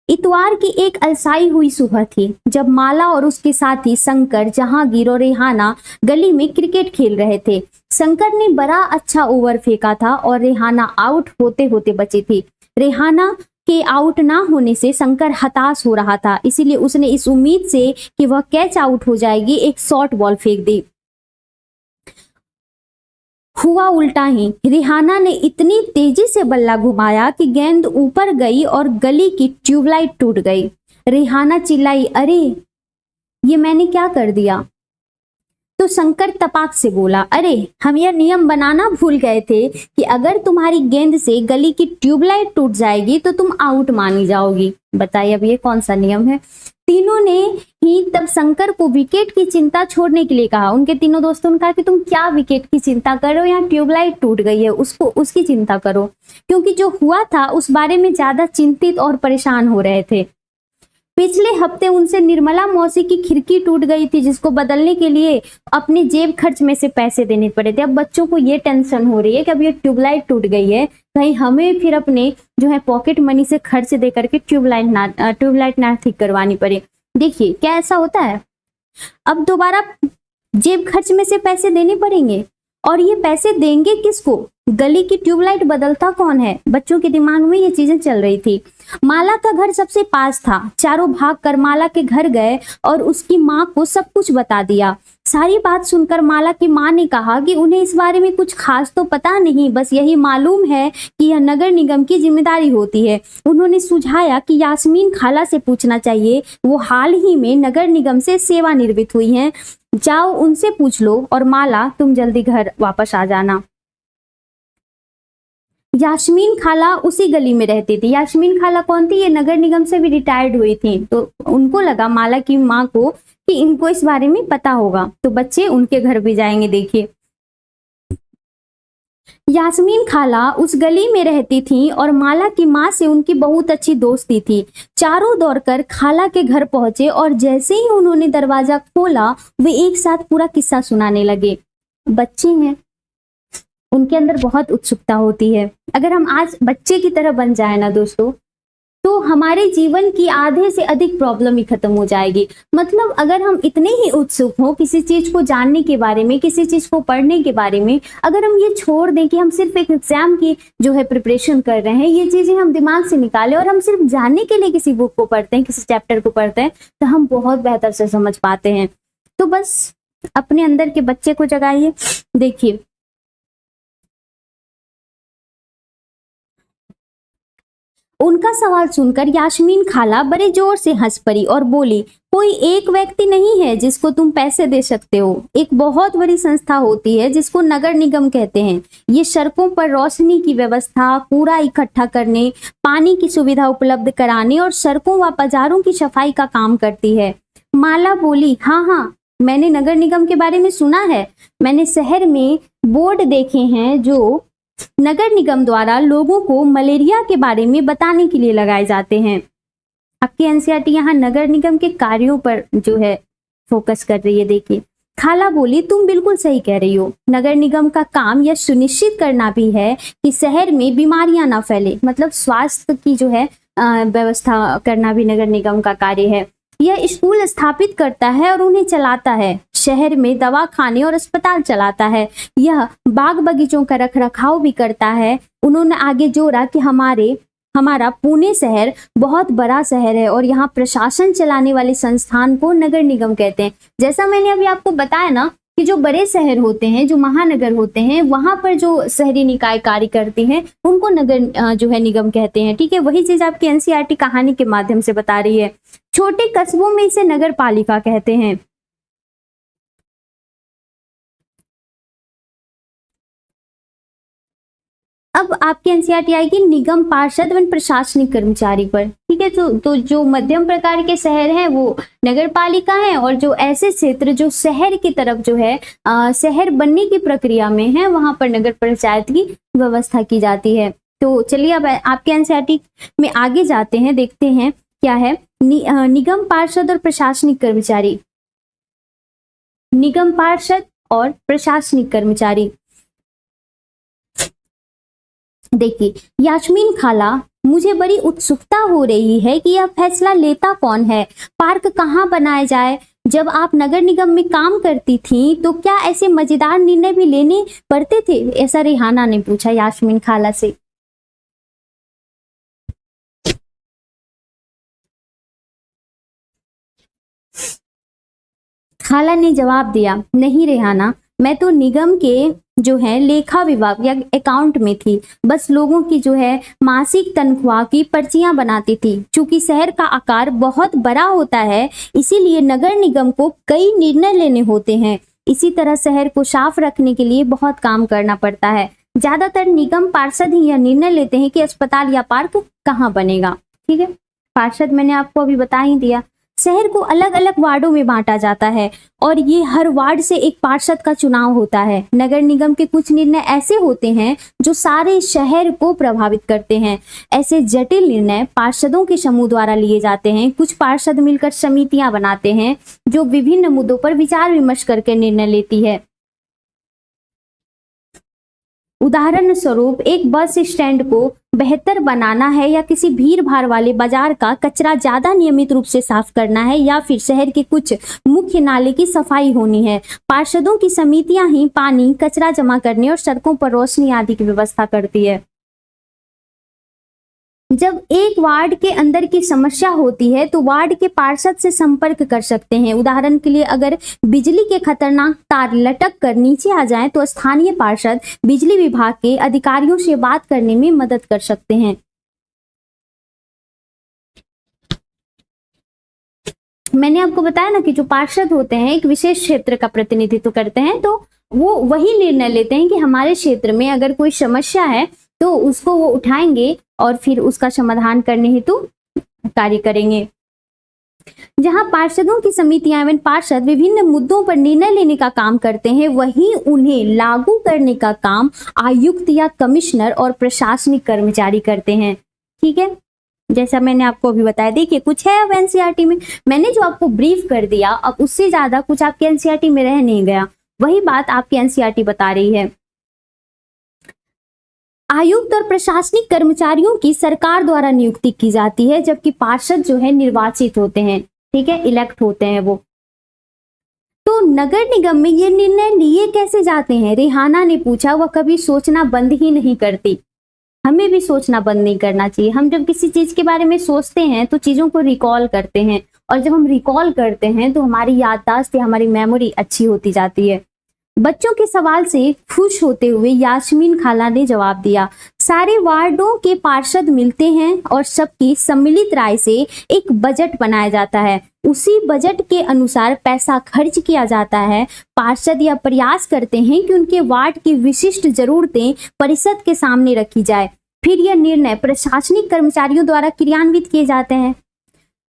इतवार की एक अलसाई हुई सुबह थी जब माला और उसके साथी शंकर, जहांगीर और रेहाना गली में क्रिकेट खेल रहे थे। शंकर ने बड़ा अच्छा ओवर फेंका था और रेहाना आउट होते होते बची थी। रेहाना के आउट ना होने से शंकर हताश हो रहा था, इसीलिए उसने इस उम्मीद से कि वह कैच आउट हो जाएगी एक शॉर्ट बॉल फेंक दी। हुआ उल्टा ही। रिहाना ने इतनी तेजी से बल्ला घुमाया कि गेंद ऊपर गई और गली की ट्यूबलाइट टूट गई। रिहाना चिल्लाई, अरे ये मैंने क्या कर दिया? तो शंकर तपाक से बोला, अरे हम यह नियम बनाना भूल गए थे कि अगर तुम्हारी गेंद से गली की ट्यूबलाइट टूट जाएगी तो तुम आउट मानी जाओगी। बताइए अब ये कौन सा नियम है? तीनों ने ही तब शंकर को विकेट की चिंता छोड़ने के लिए कहा। उनके तीनों दोस्तों ने कहा कि तुम क्या विकेट की चिंता करो, यहाँ ट्यूबलाइट टूट गई है, उसकी चिंता करो, क्योंकि जो हुआ था उस बारे में ज्यादा चिंतित और परेशान हो रहे थे। पिछले हफ्ते उनसे निर्मला मौसी की खिड़की टूट गई थी, जिसको बदलने के लिए अपने जेब खर्च में से पैसे देने पड़े थे। अब बच्चों को ये टेंशन हो रही है कि अब ये ट्यूबलाइट टूट गई है, कहीं हमें फिर अपने जो है पॉकेट मनी से खर्च दे करके ट्यूबलाइट ना ठीक करवानी पड़े। देखिए क्या ऐसा होता है, अब दोबारा जेब खर्च में से पैसे देने पड़ेंगे, और ये पैसे देंगे किसको? गली की ट्यूबलाइट बदलता कौन है? बच्चों के दिमाग में ये चीजें चल रही थी। माला का घर सबसे पास था। चारों भाग कर माला के घर गए और उसकी माँ को सब कुछ बता दिया। सारी बात सुनकर माला की माँ ने कहा कि उन्हें इस बारे में कुछ खास तो पता नहीं, बस यही मालूम है कि यह नगर निगम की जिम्मेदारी होती है। उन्होंने सुझाया कि यास्मीन खाला से पूछना चाहिए, वो हाल ही में नगर निगम से सेवानिवृत्त हुई हैं, जाओ उनसे पूछ लो, और माला तुम जल्दी घर वापस आ जाना। यास्मीन खाला उसी गली में रहती थी। यास्मीन खाला कौन थी? ये नगर निगम से भी रिटायर्ड हुई थी, तो उनको लगा माला की माँ को कि इनको इस बारे में पता होगा, तो बच्चे उनके घर भी जाएंगे। देखिए यास्मीन खाला उस गली में रहती थी और माला की माँ से उनकी बहुत अच्छी दोस्ती थी। चारों दौड़कर खाला के घर पहुंचे और जैसे ही उन्होंने दरवाजा खोला वे एक साथ पूरा किस्सा सुनाने लगे। बच्चे हैं, उनके अंदर बहुत उत्सुकता होती है। अगर हम आज बच्चे की तरह बन जाए ना दोस्तों, तो हमारे जीवन की आधे से अधिक प्रॉब्लम ही खत्म हो जाएगी। मतलब अगर हम इतने ही उत्सुक हो किसी चीज को जानने के बारे में, किसी चीज को पढ़ने के बारे में, अगर हम ये छोड़ दें कि हम सिर्फ एक एग्जाम की जो है प्रिपरेशन कर रहे हैं, ये चीजें हम दिमाग से निकालें और हम सिर्फ जानने के लिए किसी बुक को पढ़ते हैं, किसी चैप्टर को पढ़ते हैं, तो हम बहुत बेहतर से समझ पाते हैं। तो बस अपने अंदर के बच्चे को जगाइए। देखिए उनका सवाल सुनकर यास्मीन खाला बड़े जोर से हंस पड़ी और बोली, कोई एक व्यक्ति नहीं है जिसको तुम पैसे दे सकते हो। एक बहुत बड़ी संस्था होती है जिसको नगर निगम कहते हैं। ये सड़कों पर रोशनी की व्यवस्था, कूड़ा इकट्ठा करने, पानी की सुविधा उपलब्ध कराने और सड़कों व बाजारों की सफाई का काम करती है। माला बोली, हाँ हाँ, मैंने नगर निगम के बारे में सुना है। मैंने शहर में बोर्ड देखे हैं जो नगर निगम द्वारा लोगों को मलेरिया के बारे में बताने के लिए लगाए जाते हैं। आपकी एनसीईआरटी यहाँ नगर निगम के कार्यों पर जो है फोकस कर रही है। देखिए खाला बोली, तुम बिल्कुल सही कह रही हो। नगर निगम का काम यह सुनिश्चित करना भी है कि शहर में बीमारियां ना फैले। मतलब स्वास्थ्य की जो है व्यवस्था करना भी नगर निगम का कार्य है। यह स्कूल स्थापित करता है और उन्हें चलाता है। शहर में दवाखाने और अस्पताल चलाता है। यह बाग बगीचों का रखरखाव भी करता है। उन्होंने आगे जोड़ा कि हमारा पुणे शहर बहुत बड़ा शहर है और यहाँ प्रशासन चलाने वाले संस्थान को नगर निगम कहते हैं। जैसा मैंने अभी आपको बताया ना कि जो बड़े शहर होते हैं, जो महानगर होते हैं, वहां पर जो शहरी निकाय कार्य करते हैं उनको नगर जो है निगम कहते हैं। ठीक है, वही चीज आपकी एनसीईआरटी कहानी के माध्यम से बता रही है। छोटे कस्बों में इसे नगर पालिका कहते हैं। अब आपके एनसीईआरटी आएगी निगम पार्षद एवं प्रशासनिक कर्मचारी पर। ठीक है, तो जो मध्यम प्रकार के शहर हैं वो नगर पालिका है, और जो ऐसे क्षेत्र जो शहर की तरफ जो है शहर बनने की प्रक्रिया में है, वहां पर नगर पंचायत की व्यवस्था की जाती है। तो चलिए अब आपके एनसीईआरटी में आगे जाते हैं, देखते हैं क्या है। निगम पार्षद और प्रशासनिक कर्मचारी। निगम पार्षद और प्रशासनिक कर्मचारी, देखिए यास्मीन खाला, मुझे बड़ी उत्सुकता हो रही है कि यह फैसला लेता कौन है, पार्क कहाँ बनाया जाए। जब आप नगर निगम में काम करती थी तो क्या ऐसे मजेदार निर्णय भी लेने पड़ते थे, ऐसा रिहाना ने पूछा यास्मीन खाला से। खाला ने जवाब दिया, नहीं रेहाना, मैं तो निगम के जो है लेखा विभाग या अकाउंट में थी, बस लोगों की जो है मासिक तनख्वाह की पर्चियां बनाती थी। चूंकि शहर का आकार बहुत बड़ा होता है, इसीलिए नगर निगम को कई निर्णय लेने होते हैं। इसी तरह शहर को साफ रखने के लिए बहुत काम करना पड़ता है। ज्यादातर निगम पार्षद ही यह निर्णय लेते हैं कि अस्पताल या पार्क कहाँ बनेगा। ठीक है, पार्षद मैंने आपको अभी बता ही दिया। शहर को अलग अलग वार्डों में बांटा जाता है और ये हर वार्ड से एक पार्षद का चुनाव होता है। नगर निगम के कुछ निर्णय ऐसे होते हैं जो सारे शहर को प्रभावित करते हैं। ऐसे जटिल निर्णय पार्षदों के समूह द्वारा लिए जाते हैं। कुछ पार्षद मिलकर समितियां बनाते हैं जो विभिन्न मुद्दों पर विचार विमर्श करके निर्णय लेती है। उदाहरण स्वरूप एक बस स्टैंड को बेहतर बनाना है, या किसी भीड़ भाड़ वाले बाजार का कचरा ज्यादा नियमित रूप से साफ करना है, या फिर शहर के कुछ मुख्य नाले की सफाई होनी है। पार्षदों की समितियां ही पानी, कचरा जमा करने और सड़कों पर रोशनी आदि की व्यवस्था करती है। जब एक वार्ड के अंदर की समस्या होती है तो वार्ड के पार्षद से संपर्क कर सकते हैं। उदाहरण के लिए अगर बिजली के खतरनाक तार लटक कर नीचे आ जाएं तो स्थानीय पार्षद बिजली विभाग के अधिकारियों से बात करने में मदद कर सकते हैं। मैंने आपको बताया ना कि जो पार्षद होते हैं एक विशेष क्षेत्र का प्रतिनिधित्व करते हैं, तो वो वही निर्णय लेते हैं कि हमारे क्षेत्र में अगर कोई समस्या है तो उसको वो उठाएंगे और फिर उसका समाधान करने हेतु कार्य करेंगे। जहां पार्षदों की समितियां एवं पार्षद विभिन्न मुद्दों पर निर्णय लेने का काम करते हैं, वहीं उन्हें लागू करने का काम आयुक्त या कमिश्नर और प्रशासनिक कर्मचारी करते हैं। ठीक है, जैसा मैंने आपको अभी बताया। देखिए कुछ है अब एनसीईआरटी में, मैंने जो आपको ब्रीफ कर दिया, अब उससे ज्यादा कुछ आपके एनसीईआरटी में रह नहीं गया, वही बात आपकी एनसीईआरटी बता रही है। आयुक्त और प्रशासनिक कर्मचारियों की सरकार द्वारा नियुक्ति की जाती है, जबकि पार्षद जो है निर्वाचित होते हैं। ठीक है, इलेक्ट होते हैं वो। तो नगर निगम में ये निर्णय लिए कैसे जाते हैं, रेहाना ने पूछा। वह कभी सोचना बंद ही नहीं करती। हमें भी सोचना बंद नहीं करना चाहिए। हम जब किसी चीज के बारे में सोचते हैं तो चीजों को रिकॉल करते हैं, और जब हम रिकॉल करते हैं तो हमारी याददाश्त या हमारी मेमोरी अच्छी होती जाती है। बच्चों के सवाल से खुश होते हुए यास्मीन खाला ने जवाब दिया, सारे वार्डों के पार्षद मिलते हैं और सबकी सम्मिलित राय से एक बजट बनाया जाता है। उसी बजट के अनुसार पैसा खर्च किया जाता है। पार्षद यह प्रयास करते हैं कि उनके वार्ड की विशिष्ट जरूरतें परिषद के सामने रखी जाए, फिर यह निर्णय प्रशासनिक कर्मचारियों द्वारा क्रियान्वित किए जाते हैं।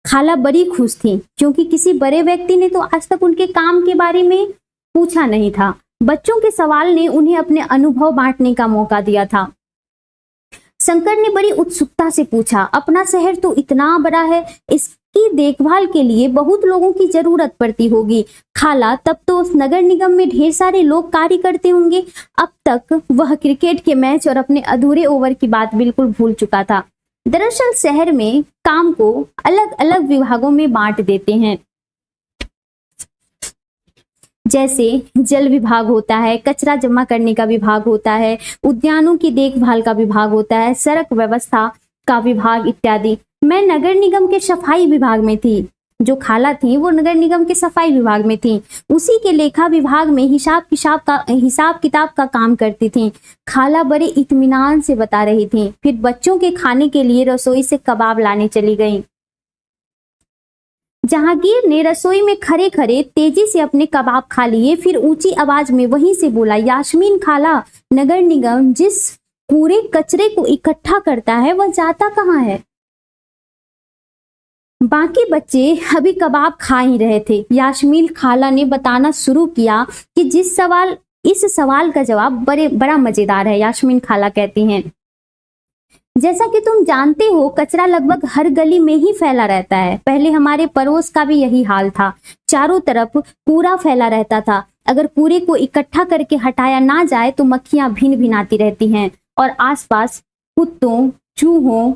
खाला बड़ी खुश थी क्योंकि किसी बड़े व्यक्ति ने तो आज तक उनके काम के बारे में पूछा नहीं था। बच्चों के सवाल ने उन्हें अपने अनुभव बांटने का मौका दिया था। शंकर ने बड़ी उत्सुकता से पूछा, अपना शहर तो इतना बड़ा है, इसकी देखभाल के लिए बहुत लोगों की जरूरत पड़ती होगी। खाला, तब तो उस नगर निगम में ढेर सारे लोग कार्य करते होंगे। अब तक वह क्रिकेट के मैच और अपने अधूरे ओवर की बात बिल्कुल भूल चुका था। दरअसल शहर में काम को अलग अलग विभागों में बांट देते हैं, जैसे जल विभाग होता है, कचरा जमा करने का विभाग होता है, उद्यानों की देखभाल का विभाग होता है, सड़क व्यवस्था का विभाग इत्यादि। मैं नगर निगम के सफाई विभाग में थी। जो खाला थी वो नगर निगम के सफाई विभाग में थी। उसी के लेखा विभाग में हिसाब किताब का काम करती थी। खाला बड़े इत्मीनान से बता रही थी। फिर बच्चों के खाने के लिए रसोई से कबाब लाने चली गई। जहांगीर ने रसोई में खड़े खड़े तेजी से अपने कबाब खा लिए, फिर ऊंची आवाज में वहीं से बोला, यास्मीन खाला, नगर निगम जिस पूरे कचरे को इकट्ठा करता है वह जाता कहाँ है। बाकी बच्चे अभी कबाब खा ही रहे थे। यास्मीन खाला ने बताना शुरू किया कि इस सवाल का जवाब बड़ा मजेदार है। यास्मीन खाला कहती हैं, जैसा कि तुम जानते हो कचरा लगभग हर गली में ही फैला रहता है। पहले हमारे पड़ोस का भी यही हाल था, चारों तरफ कूड़ा फैला रहता था। अगर कूड़े को इकट्ठा करके हटाया ना जाए तो मक्खियां भिन भिनाती रहती हैं और आसपास कुत्तों चूहों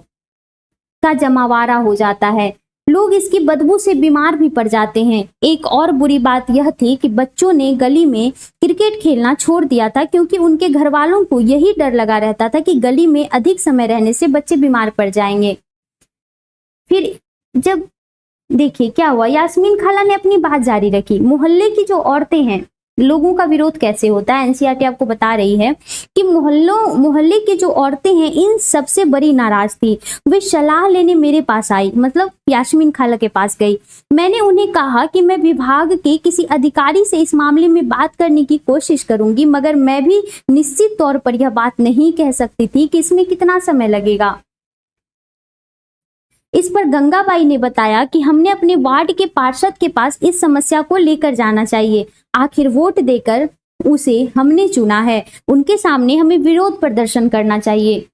का जमावाड़ा हो जाता है। लोग इसकी बदबू से बीमार भी पड़ जाते हैं। एक और बुरी बात यह थी कि बच्चों ने गली में क्रिकेट खेलना छोड़ दिया था, क्योंकि उनके घर वालों को यही डर लगा रहता था कि गली में अधिक समय रहने से बच्चे बीमार पड़ जाएंगे। फिर जब देखिए क्या हुआ, यास्मीन खाला ने अपनी बात जारी रखी। मोहल्ले की जो औरतें हैं, लोगों का विरोध कैसे होता है, एनसीईआरटी आपको बता रही है कि मोहल्ले की जो औरतें हैं इन सबसे बड़ी नाराज थी। वे सलाह लेने मेरे पास आई, मतलब यास्मीन खाला के पास गई। मैंने उन्हें कहा कि मैं विभाग के किसी अधिकारी से इस मामले में बात करने की कोशिश करूंगी, मगर मैं भी निश्चित तौर पर यह बात नहीं कह सकती थी कि इसमें कितना समय लगेगा। इस पर गंगाबाई ने बताया कि हमने अपने वार्ड के पार्षद के पास इस समस्या को लेकर जाना चाहिए। आखिर वोट देकर उसे हमने चुना है, उनके सामने हमें विरोध प्रदर्शन करना चाहिए।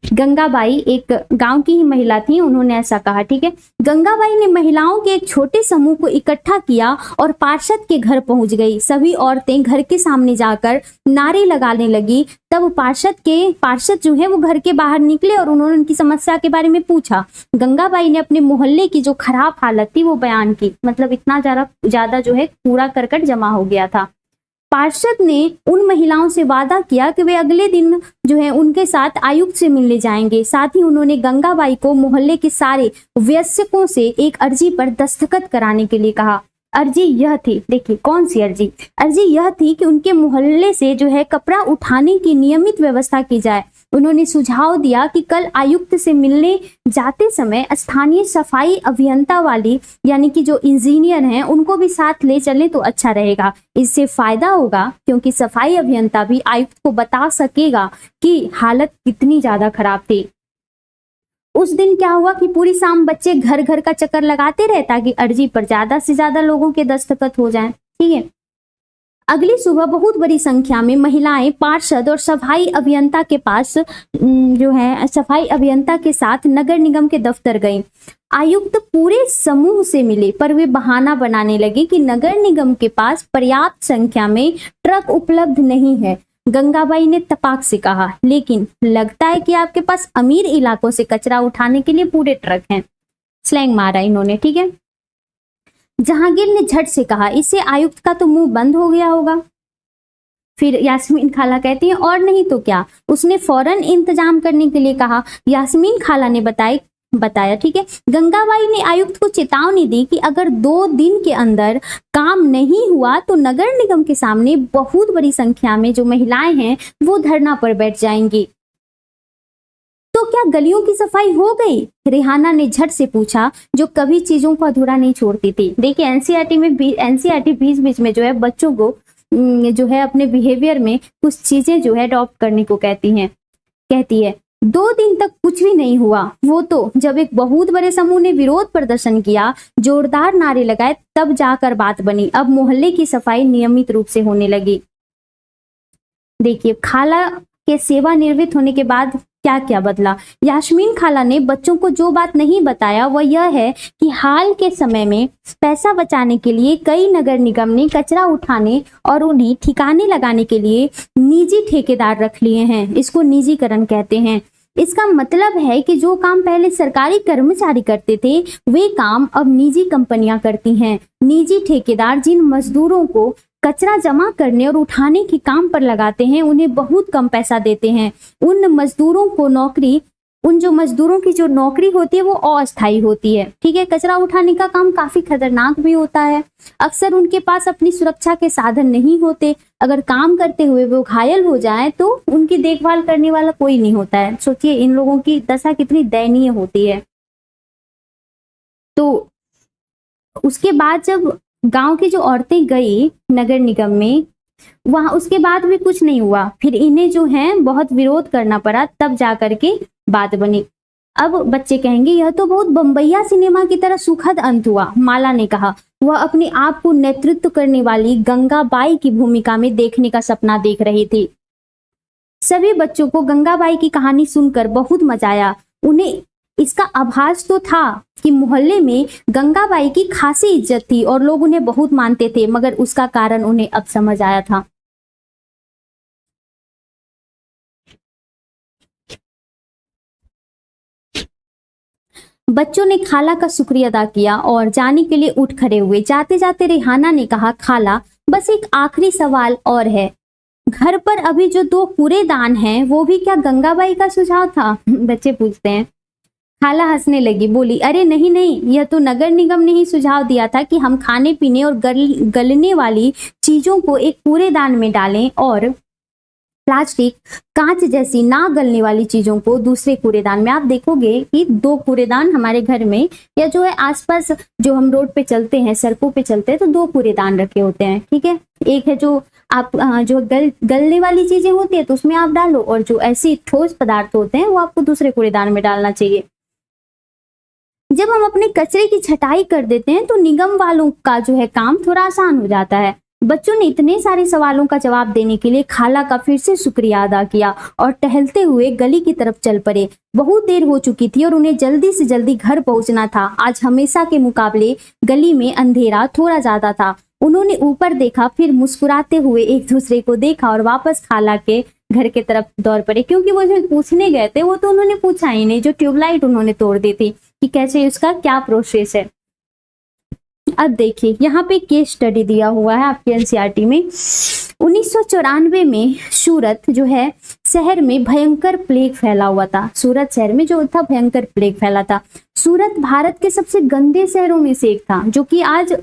गंगाबाई एक गांव की ही महिला थी, उन्होंने ऐसा कहा। ठीक है, गंगाबाई ने महिलाओं के एक छोटे समूह को इकट्ठा किया और पार्षद के घर पहुंच गई। सभी औरतें घर के सामने जाकर नारे लगाने लगी। तब पार्षद जो है वो घर के बाहर निकले और उन्होंने उनकी समस्या के बारे में पूछा। गंगाबाई ने अपने मोहल्ले की जो खराब हालत थी वो बयान की, मतलब इतना ज्यादा जो है कूड़ा करकट जमा हो गया था। पार्षद ने उन महिलाओं से वादा किया कि वे अगले दिन जो है उनके साथ आयुक्त से मिलने जाएंगे। साथ ही उन्होंने गंगाबाई को मोहल्ले के सारे वयस्कों से एक अर्जी पर दस्तखत कराने के लिए कहा। अर्जी यह थी, देखिए कौन सी अर्जी, अर्जी यह थी कि उनके मोहल्ले से जो है कपड़ा उठाने की नियमित व्यवस्था की जाए। उन्होंने सुझाव दिया कि कल आयुक्त से मिलने जाते समय स्थानीय सफाई अभियंता वाली यानी कि जो इंजीनियर हैं उनको भी साथ ले चलें तो अच्छा रहेगा। इससे फायदा होगा क्योंकि सफाई अभियंता भी आयुक्त को बता सकेगा कि हालत कितनी ज्यादा खराब थी। उस दिन क्या हुआ कि पूरी शाम बच्चे घर घर का चक्कर लगाते रहे ताकि अर्जी पर ज्यादा से ज्यादा लोगों के दस्तखत हो जाएं। ठीक है, अगली सुबह बहुत बड़ी संख्या में महिलाएं पार्षद और सफाई अभियंता के पास जो है सफाई अभियंता के साथ नगर निगम के दफ्तर गई। आयुक्त पूरे समूह से मिले, पर वे बहाना बनाने लगे कि नगर निगम के पास पर्याप्त संख्या में ट्रक उपलब्ध नहीं है। गंगाबाई ने तपाक से कहा, लेकिन लगता है कि आपके पास अमीर इलाकों से कचरा उठाने के लिए पूरे ट्रक हैं। स्लैंग मारा इन्होंने। ठीक है, जहांगीर ने झट से कहा, इससे आयुक्त का तो मुंह बंद हो गया होगा। फिर यास्मीन खाला कहती है, और नहीं तो क्या, उसने फौरन इंतजाम करने के लिए कहा। यास्मीन खाला ने बताया। ठीक है, गंगाबाई ने आयुक्त को चेतावनी दी कि अगर 2 दिन के अंदर काम नहीं हुआ तो नगर निगम के सामने बहुत बड़ी संख्या में जो महिलाएं हैं वो धरना पर बैठ जाएंगी। तो क्या गलियों की सफाई हो गई? रेहाना ने झट से पूछा, जो कभी चीजों को अधूरा नहीं छोड़ती थी। देखिए एनसीईआरटी बीच में जो है बच्चों को जो है अपने बिहेवियर में कुछ चीजें जो है अडॉप्ट करने को कहती है। 2 दिन तक कुछ भी नहीं हुआ। वो तो जब एक बहुत बड़े समूह ने विरोध प्रदर्शन किया, जोरदार नारे लगाए, तब जाकर बात बनी। अब मोहल्ले की सफाई नियमित रूप से होने लगी। देखिए खाला के सेवानिवृत्त होने के बाद क्या क्या बदला। यास्मीन खाला ने बच्चों को जो बात नहीं बताया वह यह है कि हाल के समय में पैसा बचाने के लिए कई नगर निगम ने कचरा उठाने और उन्हें ठिकाने लगाने के लिए निजी ठेकेदार रख लिए हैं। इसको निजीकरण कहते हैं। इसका मतलब है कि जो काम पहले सरकारी कर्मचारी करते थे वे काम अब निजी कंपनियां करती हैं। निजी ठेकेदार जिन मजदूरों को कचरा जमा करने और उठाने के काम पर लगाते हैं उन्हें बहुत कम पैसा देते हैं। उन जो मजदूरों की जो नौकरी होती है वो अस्थायी होती है। ठीक है, कचरा उठाने का काम काफी खतरनाक भी होता है। अक्सर उनके पास अपनी सुरक्षा के साधन नहीं होते। अगर काम करते हुए वो घायल हो जाए तो उनकी देखभाल करने वाला कोई नहीं होता है। सोचिए इन लोगों की दशा कितनी दयनीय होती है। तो उसके बाद जब गांव की जो औरतें गई नगर निगम में वहां उसके बाद भी कुछ नहीं हुआ, फिर इन्हें जो है बहुत विरोध करना पड़ा, तब जा करके बात बनी। अब बच्चे कहेंगे यह तो बहुत बम्बैया सिनेमा की तरह सुखद अंत हुआ। माला ने कहा, वह अपने आप को नेतृत्व करने वाली गंगाबाई की भूमिका में देखने का सपना देख रही थी। सभी बच्चों को गंगाबाई की कहानी सुनकर बहुत मजा आया। उन्हें इसका आभास तो था कि मोहल्ले में गंगाबाई की खासी इज्जत थी और लोग उन्हें बहुत मानते थे, मगर उसका कारण उन्हें अब समझ आया था। बच्चों ने खाला का शुक्रिया अदा किया और जाने के लिए उठ खड़े हुए। जाते जाते रेहाना ने कहा, खाला बस एक आखिरी सवाल और है, घर पर अभी जो 2 कूड़ेदान हैं वो भी क्या गंगाबाई का सुझाव था? बच्चे पूछते हैं। खाला हंसने लगी, बोली, अरे नहीं नहीं, यह तो नगर निगम ने ही सुझाव दिया था कि हम खाने पीने और गलने वाली चीजों को एक कूड़ेदान में डालें और प्लास्टिक, कांच जैसी ना गलने वाली चीजों को दूसरे कूड़ेदान में। आप देखोगे कि 2 कूड़ेदान हमारे घर में या जो है आसपास, जो हम रोड पे चलते हैं, सड़कों पे चलते हैं, तो 2 कूड़ेदान रखे होते हैं, ठीक है। एक है जो आप जो गलने वाली चीजें होती है तो उसमें आप डालो, और जो ऐसी ठोस पदार्थ होते हैं वो आपको दूसरे कूड़ेदान में डालना चाहिए। जब हम अपने कचरे की छटाई कर देते हैं तो निगम वालों का जो है काम थोड़ा आसान हो जाता है। बच्चों ने इतने सारे सवालों का जवाब देने के लिए खाला का फिर से शुक्रिया अदा किया और टहलते हुए गली की तरफ चल पड़े। बहुत देर हो चुकी थी और उन्हें जल्दी से जल्दी घर पहुंचना था। आज हमेशा के मुकाबले गली में अंधेरा थोड़ा ज्यादा था। उन्होंने ऊपर देखा, फिर मुस्कुराते हुए एक दूसरे को देखा और वापस खाला के घर के तरफ दौड़ पड़े। क्योंकि वो जो पूछने गए थे वो तो उन्होंने पूछा ही नहीं, जो ट्यूबलाइट उन्होंने तोड़ दी थी कि कैसे उसका क्या प्रोसेस है। अब देखिए यहाँ पे केस स्टडी दिया हुआ है आपके एनसीईआरटी में। 1994 में सूरत जो है शहर में भयंकर प्लेग फैला हुआ था। सूरत शहर में जो था भयंकर प्लेग फैला था। सूरत भारत के सबसे गंदे शहरों में से एक था, जो कि आज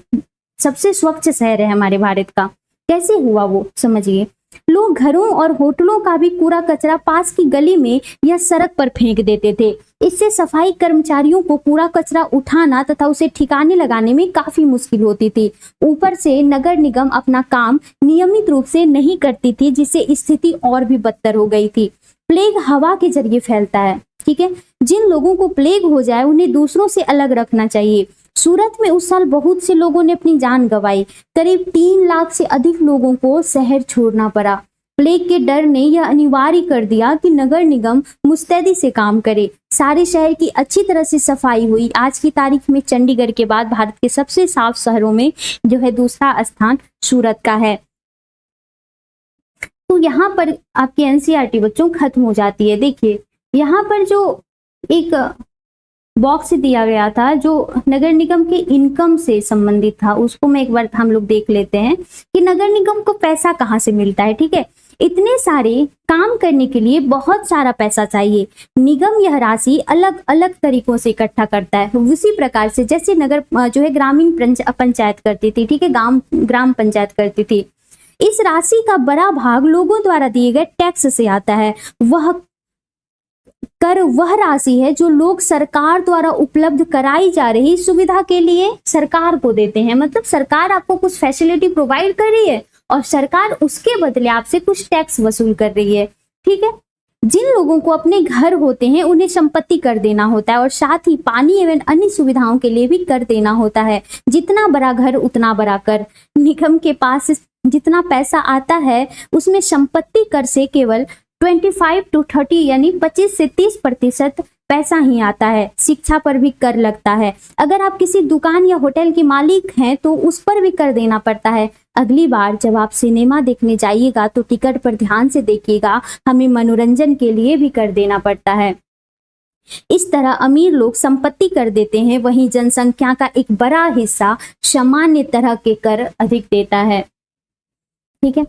सबसे स्वच्छ शहर है हमारे भारत का। कैसे हुआ वो समझिए। लोग घरों और होटलों का भी कूड़ा कचरा पास की गली में या सड़क पर फेंक देते थे। इससे सफाई कर्मचारियों को कूड़ा कचरा उठाना तथा उसे ठिकाने लगाने में काफी मुश्किल होती थी। ऊपर से नगर निगम अपना काम नियमित रूप से नहीं करती थी, जिससे स्थिति और भी बदतर हो गई थी। प्लेग हवा के जरिए फैलता है, ठीक है। जिन लोगों को प्लेग हो जाए उन्हें दूसरों से अलग रखना चाहिए। सूरत में उस साल बहुत से लोगों ने अपनी जान गंवाई। करीब 3 लाख से अधिक लोगों को शहर छोड़ना पड़ा। प्लेग के डर ने यह अनिवार्य कर दिया कि नगर निगम मुस्तैदी से काम करे। सारे शहर की अच्छी तरह से सफाई हुई। आज की तारीख में चंडीगढ़ के बाद भारत के सबसे साफ शहरों में जो है दूसरा स्थान सूरत का है। तो यहाँ पर आपकी एनसीईआरटी बच्चों खत्म हो जाती है। देखिए यहाँ पर जो एक बॉक्स दिया गया था जो नगर निगम के इनकम से संबंधित था, उसको मैं एक बार हम लोग देख लेते हैं कि नगर निगम को पैसा कहाँ से मिलता है। ठीक है, इतने सारे काम करने के लिए बहुत सारा पैसा चाहिए। निगम यह राशि अलग अलग तरीकों से इकट्ठा करता है। उसी प्रकार से जैसे नगर जो है ग्रामीण पंचायत करती थी, ठीक है, ग्राम पंचायत करती थी। इस राशि का बड़ा भाग लोगों द्वारा दिए गए टैक्स से आता है। वह राशि है जो लोग सरकार द्वारा उपलब्ध कराई जा रही सुविधा के लिए सरकार को देते हैं। मतलब सरकार आपको कुछ फैसिलिटी प्रोवाइड कर रही है और सरकार उसके बदले आपसे कुछ टैक्स वसूल कर रही है। ठीक है, जिन लोगों को अपने घर होते हैं उन्हें संपत्ति कर देना होता है और साथ ही पानी एवं अन्य सुविधाओं के लिए भी कर देना होता है। जितना बड़ा घर उतना बड़ा कर। निगम के पास जितना पैसा आता है उसमें संपत्ति कर से केवल 25 to 30 यानी 25 से 30% पैसा ही आता है। शिक्षा पर भी कर लगता है। अगर आप किसी दुकान या होटल के मालिक हैं तो उस पर भी कर देना पड़ता है। अगली बार जब आप सिनेमा देखने जाइएगा तो टिकट पर ध्यान से देखिएगा, हमें मनोरंजन के लिए भी कर देना पड़ता है। इस तरह अमीर लोग संपत्ति कर देते हैं, वहीं जनसंख्या का एक बड़ा हिस्सा सामान्य तरह के कर अधिक देता है। ठीक है,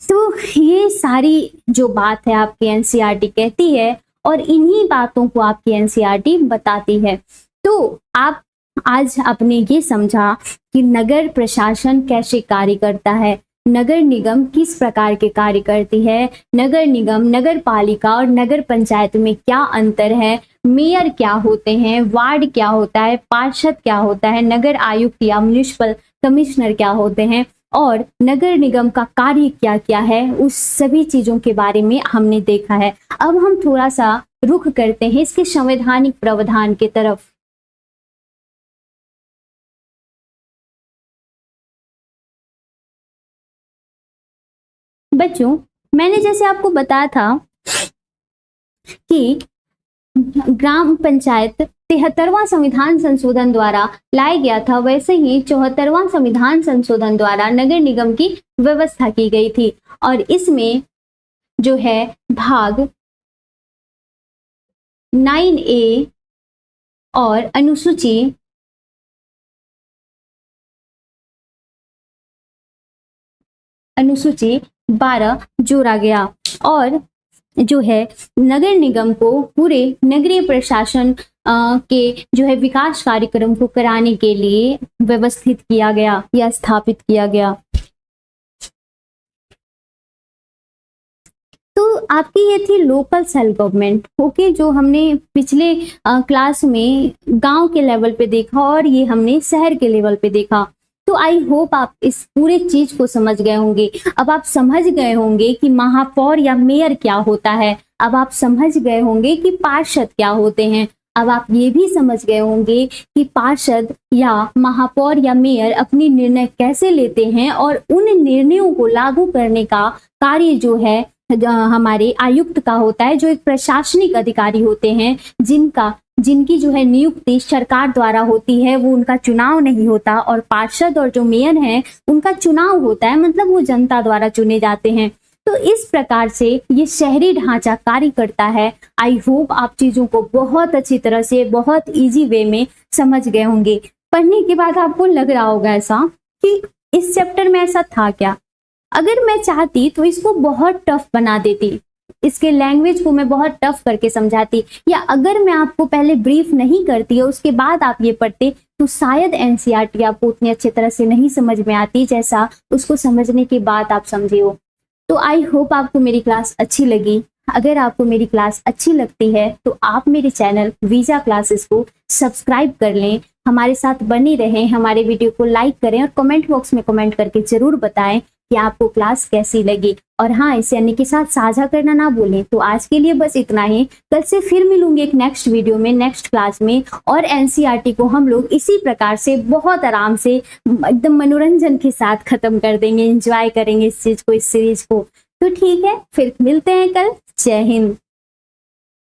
तो ये सारी जो बात है आपकी एनसीईआरटी कहती है और इन्हीं बातों को आपकी एनसीईआरटी बताती है। तो आप आज आपने ये समझा कि नगर प्रशासन कैसे कार्य करता है, नगर निगम किस प्रकार के कार्य करती है, नगर निगम, नगर पालिका और नगर पंचायत में क्या अंतर है, मेयर क्या होते हैं, वार्ड क्या होता है, पार्षद क्या होता है, नगर आयुक्त या म्युनिसिपल कमिश्नर क्या होते हैं, और नगर निगम का कार्य क्या क्या है, उस सभी चीजों के बारे में हमने देखा है। अब हम थोड़ा सा रुख करते हैं इसके संवैधानिक प्रावधान की तरफ। बच्चों, मैंने जैसे आपको बताया था कि ग्राम पंचायत 73वां संविधान संशोधन द्वारा लाया गया था, वैसे ही 74वां संविधान संशोधन द्वारा नगर निगम की व्यवस्था की गई थी। और इसमें जो है भाग 9A और अनुसूची 12 जोड़ा गया और जो है नगर निगम को पूरे नगरीय प्रशासन के जो है विकास कार्यक्रम को कराने के लिए व्यवस्थित किया गया या स्थापित किया गया। तो आपकी ये थी लोकल सेल्फ गवर्नमेंट। ओके, जो हमने पिछले क्लास में गांव के लेवल पे देखा और ये हमने शहर के लेवल पे देखा। तो आई होप आप इस पूरे चीज को समझ गए होंगे। अब आप समझ गए होंगे कि महापौर या मेयर क्या होता है। अब आप समझ गए होंगे कि पार्षद क्या होते हैं। अब आप ये भी समझ गए होंगे कि पार्षद या महापौर या मेयर अपनी निर्णय कैसे लेते हैं और उन निर्णयों को लागू करने का कार्य जो है हमारे आयुक्त का होता है, जो एक प्रशासनिक अधिकारी होते हैं जिनकी जो है नियुक्ति सरकार द्वारा होती है। वो उनका चुनाव नहीं होता। और पार्षद और जो मेयर हैं उनका चुनाव होता है, मतलब वो जनता द्वारा चुने जाते हैं। तो इस प्रकार से ये शहरी ढांचा कार्य करता है। आई होप आप चीजों को बहुत अच्छी तरह से बहुत इजी वे में समझ गए होंगे। पढ़ने के बाद आपको लग रहा होगा ऐसा कि इस चैप्टर में ऐसा था क्या। अगर मैं चाहती तो इसको बहुत टफ बना देती, इसके लैंग्वेज को मैं बहुत टफ करके समझाती, या अगर मैं आपको पहले ब्रीफ नहीं करती और उसके बाद आप ये पढ़ते तो शायद एनसीईआरटी आपको उतनी अच्छी तरह से नहीं समझ में आती जैसा उसको समझने के बाद आप समझे हो। तो आई होप आपको मेरी क्लास अच्छी लगी। अगर आपको मेरी क्लास अच्छी लगती है तो आप मेरे चैनल वीजा क्लासेस को सब्सक्राइब कर लें, हमारे साथ बने रहें, हमारे वीडियो को लाइक करें और कमेंट बॉक्स में कमेंट करके जरूर बताएं कि आपको क्लास कैसी लगी। और हाँ, इसे अन्य के साथ साझा करना ना भूलें। तो आज के लिए बस इतना ही। कल से फिर मिलूंगी एक नेक्स्ट वीडियो में, नेक्स्ट क्लास में, और एनसीईआरटी को हम लोग इसी प्रकार से बहुत आराम से एकदम मनोरंजन के साथ खत्म कर देंगे, एंजॉय करेंगे इस चीज को, इस सीरीज को। तो ठीक है, फिर मिलते हैं कल। जय हिंद।